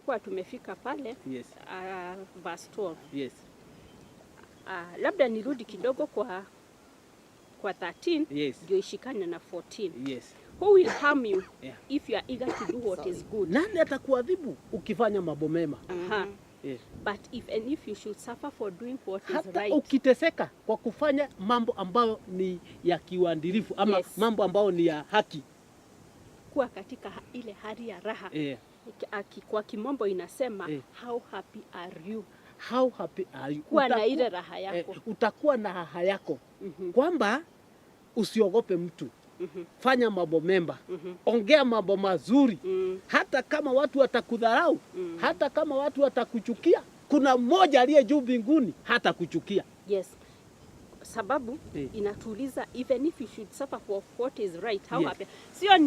tutakuwa tumefika pale. Yes. Verse 12. Yes. Labda nirudi kidogo kwa 13. Yes. Ndio ishikane na 14. Yes. Who will harm you Yeah. if you are eager to do what is good? Nani atakuadhibu ukifanya mambo mema? Yes. But if you should suffer for doing what hata is right. Ukiteseka kwa kufanya mambo ambayo ni ya kiuadilifu ama Yes. mambo ambayo ni ya haki. Kuwa katika ile hali ya raha. Kwa kimombo inasema how happy are you? How happy are you? Kuwa na ile raha yako. Utakuwa na raha yako. Kwamba usiogope mtu. Fanya mambo mema. Ongea mambo mazuri. Hata kama watu watakudharau, hata kama watu watakuchukia, kuna mmoja aliye juu mbinguni hata kuchukia. Yes. Sababu inatuuliza even if you should suffer for what is right, how happy. Sio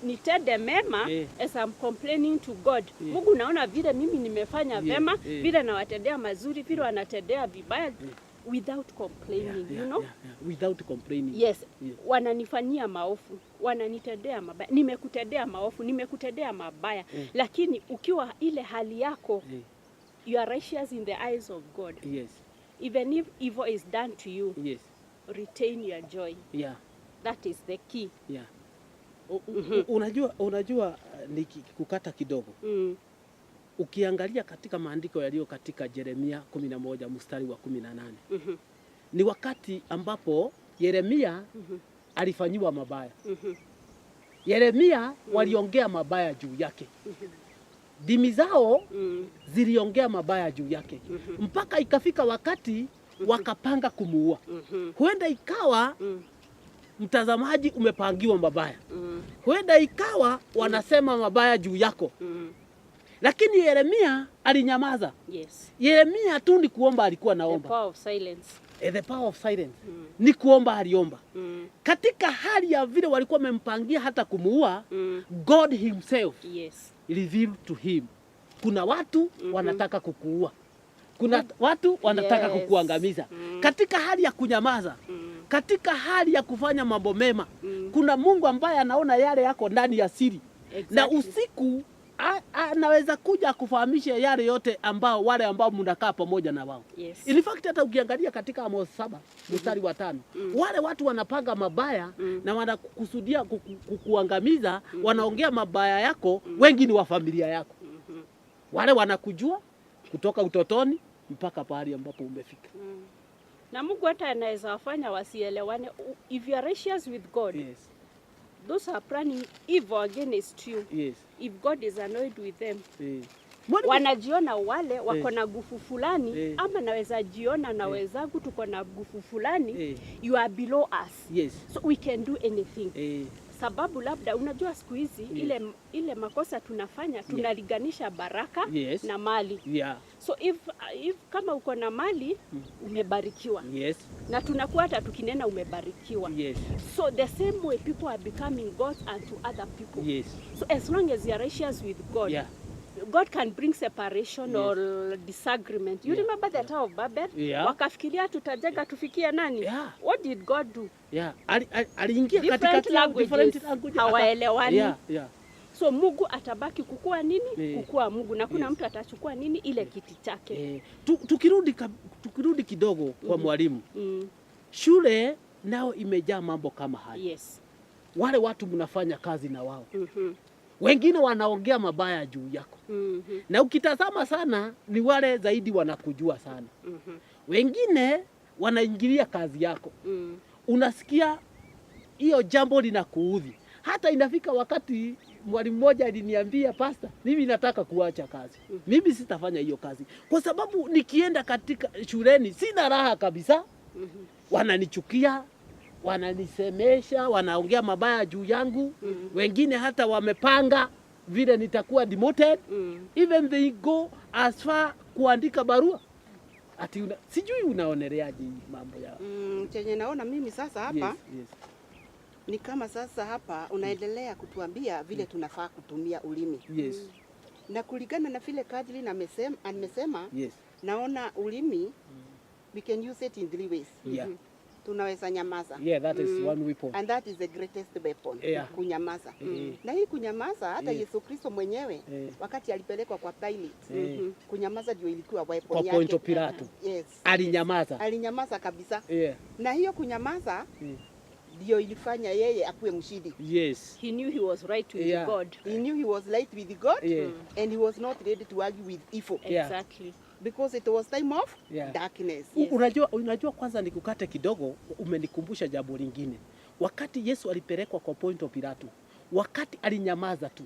nitende mema as I'm complaining to God. Mungu naona vile mimi nimefanya vema, vile nawatendea mazuri, vile wanatendea vibaya. Without complaining, you know? Without complaining. Yes. Wananifanyia maofu, wananitendea mabaya. Nimekutendea maofu, nimekutendea mabaya. Lakini ukiwa ile hali yako, you are righteous in the eyes of God. Yes. Even if evil is done to you, retain your joy. Yeah. That is the key. Yeah. Unajua nikikukata kidogo. Ukiangalia katika maandiko yaliyo katika Yeremia 11 mstari wa 18. Ni wakati ambapo Yeremia alifanyiwa mabaya. Yeremia waliongea mabaya juu yake. Dimi zao ziliongea mabaya juu yake. Mpaka ikafika wakati wakapanga kumuua. Huenda ikawa mtazamaji umepangiwa mabaya. Huenda ikawa wanasema mabaya juu yako. Lakini Yeremia alinyamaza. Yes. Yeremia tu ni kuomba alikuwa naomba. The power of silence. The power of silence. Ni kuomba aliomba. Katika hali ya vile walikuwa wamempangia hata kumuua, God himself revealed to him. Kuna watu wanataka kukuua. Kuna watu wanataka kukuangamiza. Katika hali ya kunyamaza, katika hali ya kufanya mambo mema, kuna Mungu ambaye anaona yale yako ndani ya siri. Na usiku anaweza kuja kufahamisha yale yote wale ambao mnakaa pamoja na wao. In fact hata ukiangalia katika Amos 7 mstari wa 5, wale watu wanapanga mabaya na wanakusudia kukuangamiza, wanaongea mabaya yako, wengi ni wa familia yako. Wale wanakujua kutoka utotoni mpaka pahali ambapo umefika. Na Mungu hata anaweza wafanya wasielewane. If you are righteous with God, those are planning evil against you. If God is annoyed with them, wanajiona wale wako na nguvu fulani, ama naweza jiona na wenzangu tuko na nguvu fulani, you are below us. So we can do anything. Sababu labda unajua siku hizi ile makosa tunafanya tunaliganisha baraka na mali. So if kama uko na mali umebarikiwa. Na tunakuwa hata tukinena umebarikiwa. So the same way people are becoming gods unto other people. So as long as you are righteous with God, God can bring separation or disagreement. You remember the Tower of Babel? Wakafikiria tutajenga tufikie nani? What did God do? Aliingia katika different languages. Hawaelewani. So Mungu atabaki kukua nini? Kukua Mungu. Na kuna mtu atachukua nini? Ile kiti chake. Tukirudi kidogo kwa mwalimu. Shule nao imejaa mambo kama haya. Wale watu mnafanya kazi na wao. Wengine wanaongea mabaya juu yako. Na ukitazama sana ni wale zaidi wanakujua sana. Wengine wanaingilia kazi yako. Unasikia hiyo jambo linakuudhi. Hata inafika wakati mwalimu mmoja aliniambia, pastor, mimi nataka kuacha kazi. Mimi sitafanya hiyo kazi. Kwa sababu nikienda katika shuleni sina raha kabisa. Wananichukia, wananisemesha, wanaongea mabaya juu yangu. Wengine hata wamepanga vile nitakuwa demoted. Even they go as far kuandika barua. Sijui unaoneleaje mambo yao. Chenye naona mimi sasa hapa ni kama sasa hapa unaendelea kutuambia vile tunafaa kutumia ulimi. Na kulingana na vile kadri na amesema naona ulimi we can use it in 3 ways. tunaweza nyamaza. Yeah, that is one weapon. And that is the greatest weapon. Yeah. Kunyamaza. Na hii kunyamaza hata Yesu Kristo mwenyewe wakati alipelekwa kwa Pilate, kunyamaza ndio ilikuwa weapon yake. Kwa Ponto Pilato. Yes. Alinyamaza. Alinyamaza kabisa. Yeah. Na hiyo kunyamaza ndio ilifanya yeye akuwe mshindi. Yes. He knew he was right with God. He knew he was right with God, and he was not ready to argue with evil. Exactly. Because it was time of darkness. Yes. Unajua kwanza nikukate kidogo, umenikumbusha jambo lingine. Wakati Yesu alipelekwa kwa Ponto Pilato, wakati alinyamaza tu,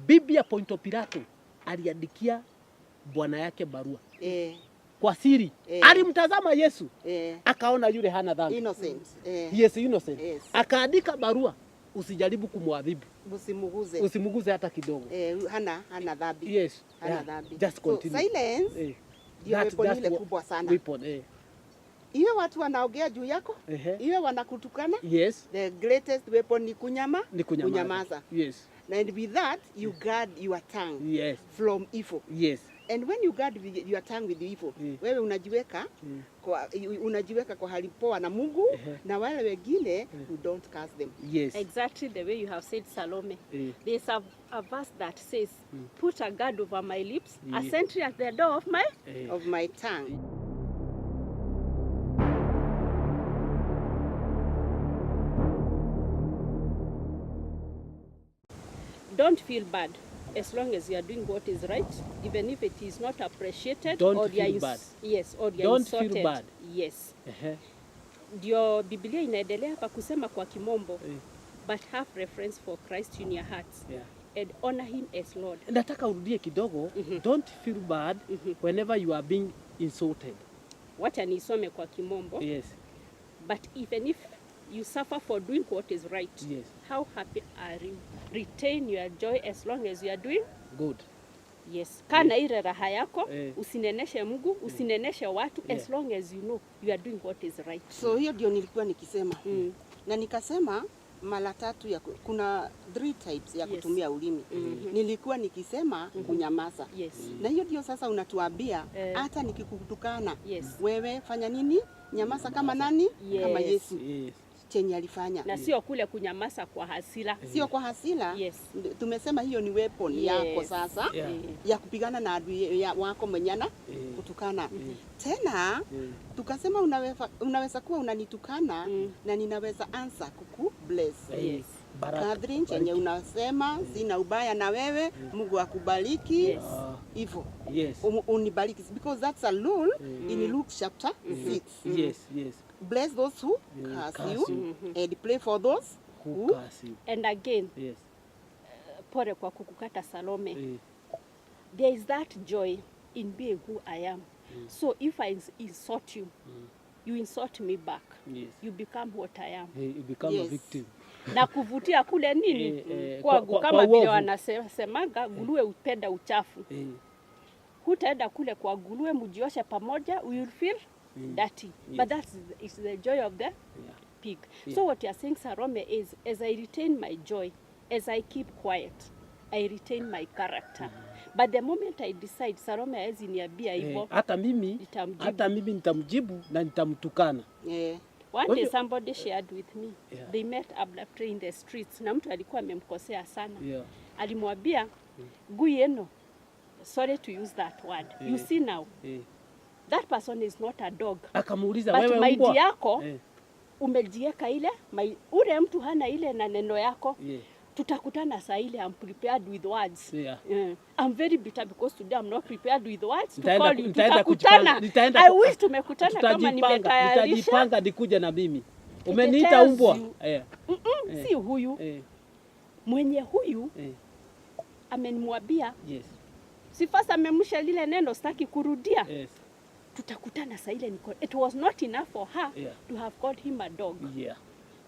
bibi ya Ponto Pilato aliandikia bwana yake barua. Kwa siri. Alimtazama Yesu. Akaona yule hana dhambi. Innocent. Yes, innocent. Yes. Akaandika barua, usijaribu kumwadhibu. Usimuguze hata kidogo. Hana dhambi. Yes. Hana dhambi. Just continue. So, silence. Ndio weapon ile kubwa sana. Weapon, Iwe watu wanaongea juu yako, iwe wanakutukana. Yes. The greatest weapon ni kunyamaza. Yes. And with that you guard your tongue from evil. Yes. And when you guard your tongue with evil, wewe unajiweka kwa hali poa na Mungu na wale wengine you don't curse them. Yes. Exactly the way you have said, Salome. There's a verse that says, put a guard over my lips, a sentry at the door of my tongue. Don't feel bad as long as you are doing what is right, even if it is not appreciated. Don't feel bad. Yes, or you are insulted. Don't feel bad. Yes. Ndio Biblia inaendelea hapa kusema kwa Kimombo, but have reference for Christ in your hearts. And honor him as Lord. Nataka urudie kidogo. Don't feel bad whenever you are being insulted. Wacha nisome kwa Kimombo. Yes. But even if you suffer for doing what is right, how happy are you? Retain your joy as long as you are doing good. Yes. Kana ile raha yako, usineneshe Mungu, usineneshe watu, as long as you know you are doing what is right. So hiyo ndio nilikuwa nikisema. Na nikasema mara tatu kuna 3 types ya kutumia ulimi. Nilikuwa nikisema kunyamaza. Na hiyo ndio sasa unatuambia hata nikikutukana, wewe fanya nini? Nyamaza kama nani? Kama Yesu. Chenye alifanya. Na sio kule kunyamaza kwa hasira. Sio kwa hasira. Tumesema hiyo ni weapon yako sasa ya kupigana na adui wako mwenyana kutukana. Tena tukasema unaweza kuwa unanitukana na ninaweza answer kuku bless. Catherine, chenye unasema sina ubaya na wewe, Mungu akubariki. Hivyo. Unibariki, because that's a rule in Luke chapter 6. Bless those who curse you and pray for those who curse you. And again, pore kwa kukukata Salome. There is that joy in being who I am. So if I insult you, you insult me back. You become what I am. You become a victim. Na kuvutia kule nini? Kama vile wanasemaga nguruwe upenda uchafu. Hutaenda kule kwa nguruwe mujioshe pamoja, we will feel dirty. But that is the joy of the pig. So what you are saying, Salome, is as I retain my joy, as I keep quiet, I retain my character. But the moment I decide Salome hawezi niambia hivyo, hata mimi nitamjibu na nitamtukana. One day somebody shared with me. They met abruptly in the streets. Na mtu alikuwa amemkosea sana. Alimwambia, Guyeno, sorry to use that word. You see now, that person is not a dog. Akamuuliza wewe mbwa. But maidi yako, umejieka ile, ule mtu hana ile na neno yako. Tutakutana saa ile, I'm prepared with words. I'm very bitter because today I'm not prepared with words to call you. Tutakutana. I wish tumekutana kama nimetayarisha. Nitajipanga nikuje na mimi. Umeniita mbwa. Si huyu. Mwenye huyu amenimwambia. Sifasa amemsha lile neno sitaki kurudia. Tutakutana saa ile niko. It was not enough for her to have called him a dog.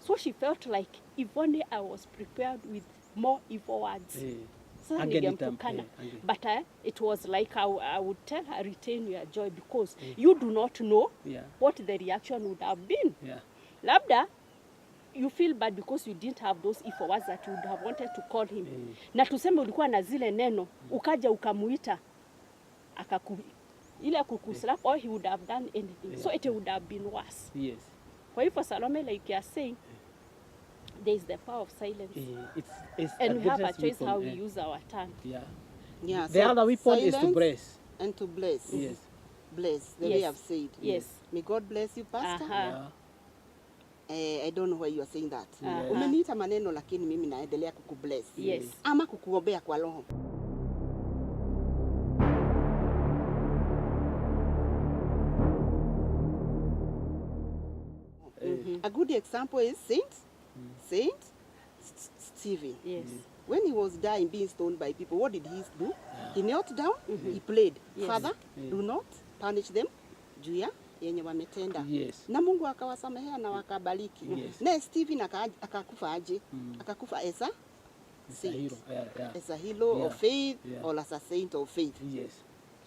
So she felt like if only I was prepared with more evil words. Sasa ningemtukana. But it was like I would tell her, retain your joy, because you do not know what the reaction would have been. Labda you feel bad because you didn't have those evil words that you would have wanted to call him. Na tuseme ulikuwa na zile neno, ukaja ukamuita, ile kukuslap, or he would have done anything. So it would have been worse. Kwa hivyo Salome, like you are saying, there is the power of silence. It's and we have a choice weapon, how we use our tongue. Yeah. The other weapon is to bless. And to bless. Yes. Bless, the way I've said. Yes. May God bless you, Pastor. I don't know why you are saying that. Umeniita maneno lakini mimi naendelea kukubless. Yes. Ama kukuombea kwa roho. A good example is Saint Stephen. Yes. When he was dying, being stoned by people, what did he do? He knelt down, he prayed, Father, do not punish them, juu ya yenye wametenda. Na Mungu akawasamehea na wakabariki. Na Stephen akakufa aje? Akakufa as a saint, as a hero of faith, or as a saint of faith.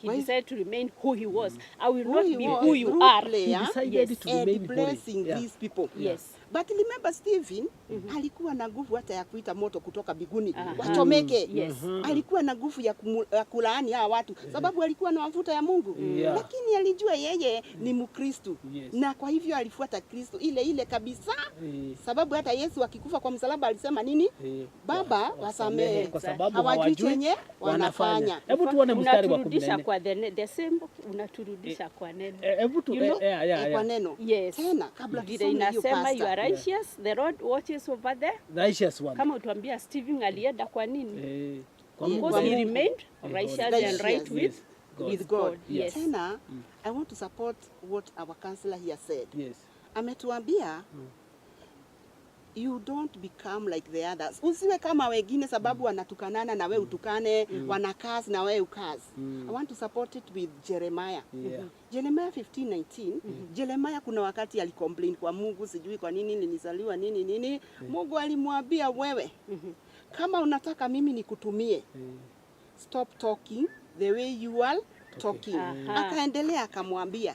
He decided to remain who he was. I will not be who you are. He decided to remain blessing these people. Yes. But remember Stephen, alikuwa na nguvu hata ya kuita moto kutoka biguni wachomeke. Yes. Alikuwa na nguvu ya kulaani hawa watu sababu alikuwa na mafuta ya Mungu. Lakini alijua yeye ni Mkristo. Na kwa hivyo alifuata Kristo ile kabisa. Sababu hata Yesu akikufa kwa msalaba alisema nini? Baba wasamehe kwa sababu hawajui chenye wanafanya. Hebu tuone mstari wa 14. Kwa the same unaturudisha kwa neno. Hebu tu kwa neno. Yes. Tena kabla tusome hiyo pastor. Righteous, the Lord watches over there. Righteous one. Kama utuambia Stephen alienda kwa nini? Because he remained righteous and right with God. Yes. Tena, I want to support what our counselor here said. Yes. Ametuambia, you don't become like the others. Usiwe kama wengine sababu wanatukanana na we utukane, wanakazi na we ukazi. I want to support it with Jeremiah. Jeremiah 15:19. Jeremiah kuna wakati alicomplain kwa Mungu, sijui kwa nini nilizaliwa nini. Mungu alimwambia wewe, kama unataka mimi nikutumie, stop talking the way you are talking. Akaendelea akamwambia,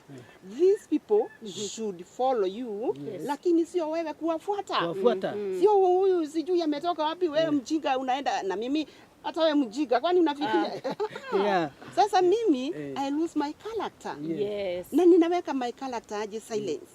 these people should follow you, lakini sio wewe kuwafuata. Sio huyu sijui ametoka wapi, wewe mjinga unaenda na mimi hata wewe mjinga, kwani unafikiria? Sasa mimi I lose my character. Yes. Na ninaweka my character aje silence.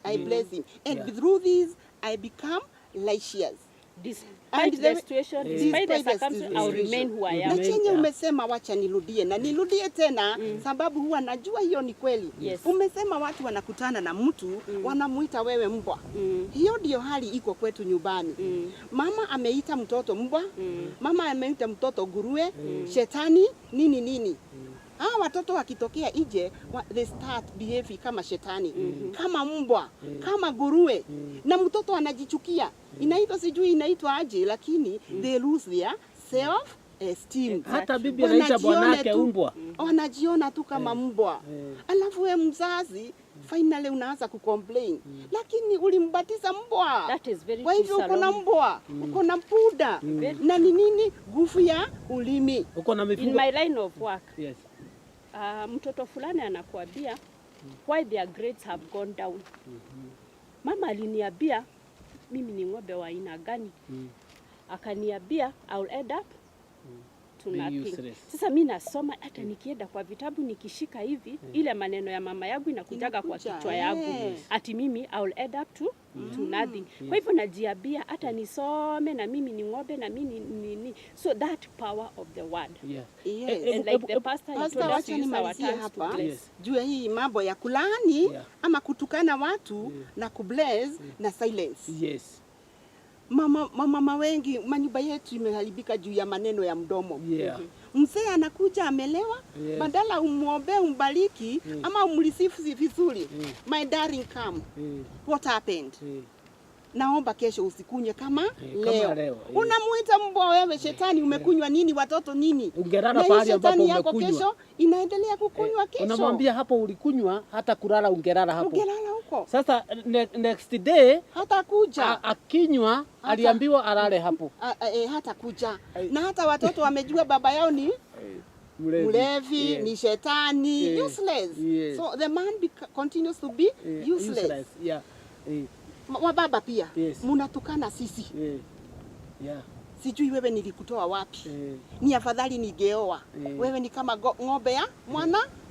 I bless him. And through this I become righteous. Despite the situation, despite the circumstances, I'll remain who I am. Na chenye umesema wacha nirudie na nirudie tena sababu huwa najua hiyo ni kweli. Umesema watu wanakutana na mtu wanamuita wewe mbwa. Hiyo ndio hali iko kwetu nyumbani. Mama ameita mtoto mbwa, mama ameita mtoto nguruwe, shetani nini. Hawa watoto wakitokea nje, they start behave kama shetani, kama mbwa, kama nguruwe, na mtoto anajichukia. Inaitwa aje, lakini they lose their self esteem. Hata bibi anaita bwanake mbwa. Wanajiona tu kama mbwa. Alafu wewe mzazi finally unaanza kucomplain. Lakini ulimbatiza mbwa. That is very kwa hivyo uko na mbwa, uko na puda. Na ni nini nguvu ya ulimi? Uko na mifugo. In my line of work. Yes. Mtoto fulani anakuambia why their grades have gone down. Mama aliniambia mimi ni ng'ombe wa aina gani? Akaniambia I'll end up to nothing. Sasa mimi nasoma hata nikienda kwa vitabu nikishika hivi ile maneno ya mama yangu inakujaga kwa kichwa yangu. Ati mimi I'll end up to nothing. Kwa hivyo najiambia hata nisome na mimi ni ng'ombe na mimi ni so that power of the word. And like the pastor told us to use our tongues to bless. Juu hii mambo ya kulaani ama kutukana watu na kubless na silence. Mama wengi manyumba yetu imeharibika juu ya maneno ya mdomo. Mzee anakuja amelewa, badala umuombe umbariki ama umlisifu vizuri. My darling come. What happened? Naomba kesho usikunye kama leo. Unamuita mbwa wewe shetani, umekunywa nini watoto nini? Ungerara pale ambapo umekunywa. Kesho inaendelea kukunywa kesho. Unamwambia hapo ulikunywa hata kulala ungerara hapo. Ungerara huko. Sasa next day hata kuja akinywa aliambiwa alale hapo. Hata kuja. Na hata watoto wamejua baba yao ni mlevi, ni shetani, useless. So the man continues to be useless. Wababa pia munatukana sisi. Sijui wewe nilikutoa wapi. Ni afadhali nigeoa. Wewe ni kama ng'ombe ya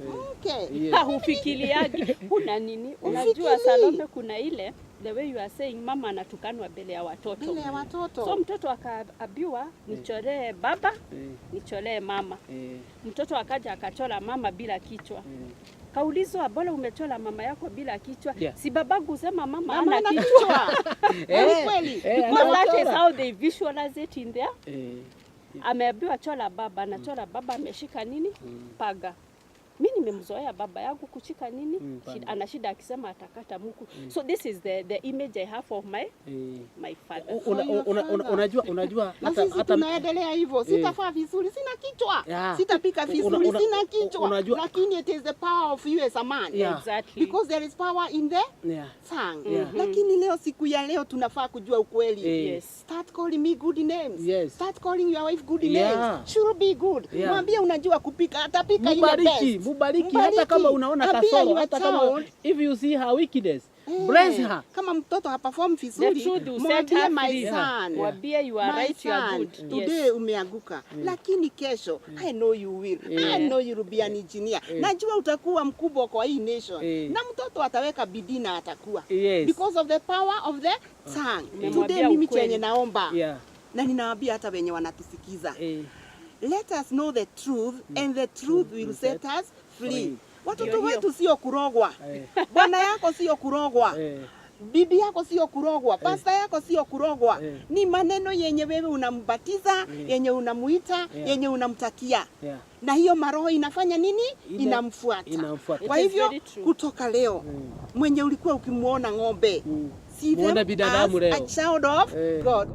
Okay. Hufikiriagi kuna nini? Unajua Salome, kuna ile the way you are saying mama anatukanwa mbele ya watoto. Mbele ya watoto. So mtoto akaambiwa nicholee baba, nicholee mama. Mtoto akaja akachola mama bila kichwa. Kaulizwa, bora umechola mama yako bila kichwa? Si babangu sema mama hana kichwa. Kweli. Because that is how they visualize it in there. Ameambiwa chola baba, na chola baba ameshika nini? Paga. Mimi nimemzoea baba yangu kushika nini? Ana shida akisema atakata muku. So this is the image I have of my father. Unajua hata tunaendelea hivyo. Sitafaa vizuri, sina kichwa. Sitapika vizuri, sina kichwa. Lakini it is the power of you as a man. Exactly. Because there is power in the tongue. Lakini leo, siku ya leo tunafaa kujua ukweli. Start calling me good names. Start calling your wife good names. Should be good. Mwambie unajua kupika, atapika ile best. Mubariki hata kama unaona kasoro, hata kama if you see her weakness, bless her. Kama mtoto haperform vizuri, mwambie my son, mwambie you are right, you are good. Today umeanguka, lakini kesho I know you will. I know you will be an engineer. Najua utakuwa mkubwa kwa hii nation. Na mtoto ataweka bidii na atakuwa. Because of the power of the tongue. Today mimi chenye naomba. Na ninawaambia hata wenye wanatusikiza. Let us know the truth and the truth will set us free. Watoto wetu sio kurogwa. Bwana yako sio kurogwa. Bibi yako sio kurogwa. Pasta yako sio kurogwa. Ni maneno yenye wewe unambatiza, yenye unamuita, yenye unamtakia. Na hiyo maroho inafanya nini? Inamfuata. Kwa hivyo kutoka leo, mwenye ulikuwa ukimuona ng'ombe, see them as a child of God.